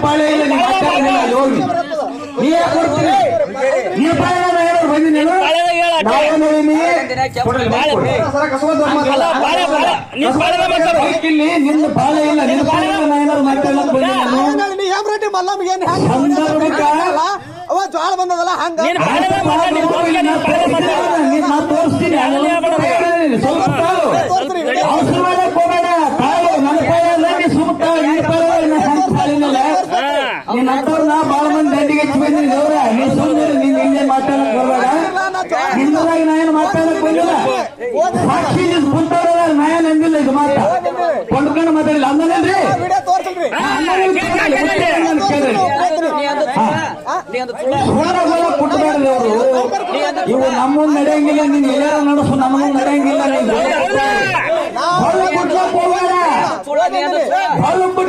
ಬಾಳೆ ಇಲ್ಲ ನೀವು ಮಾತಾಡಿಲ್ಲ ಹೋಗಿ ನೀ ಯಾಕೆ ಕೊಡ್ತೀನಿ ನೀ ಬಾಳೆ ಬಂದಿನಿ ನಿನ್ನ ಬಾಳೆ ಇಲ್ಲ ನಿನ್ನ ಬಾಳೆ ಏನಾದ್ರು ಅವ ಜ್ವಾಳ ಬಂದದಲ್ಲ ಹಂಗ ತೋರಿಸ್ತೀನಿ ಸ್ವಲ್ಪ ಅವಸರ ಮಾಡಕ್ ಹೋಗಬೇಡ ತಾಳು ನನ್ನ ಕೈಯಲ್ಲ ನೀ ಸುತ್ತ ನೀನ್ ಅಂತವ್ರನ್ನ ಬಾಳ ಮಂದಿ ದಂಡಿಗೆ ಹೆಚ್ಚು ಬಂದಿನಿ ದೇವ್ರ ನೀ ಸುಮ್ಮನೆ ನೀನ್ ಹಿಂದೆ ಮಾತಾಡಕ್ ಬರ್ಬೇಡ ನಿನ್ನದಾಗಿ ನಾ ಏನು ಮಾತಾಡಕ್ ಬಂದಿಲ್ಲ ಸಾಕ್ಷಿ ಕುಂತವ್ರ ನಾ ಏನ್ ಅಂದಿಲ್ಲ ಇದು ಮಾತ ಕೊಂಡ್ಕೊಂಡು ಮಾತಾಡಿಲ್ಲ ಅಂದನೇನ್ರಿ ಕುಟ್ಟಬೇಡ್ರಿ ಅವರು ಇವು ನಮ್ಮೊಂದು ನಡೆಯಂಗಿಲ್ಲ ನೀನ್ ಎಲ್ಲಾರ ನಡೆಸು ನಮ್ಮೊಂದು ನಡೆಯಂಗಿಲ್ಲ ನೀನು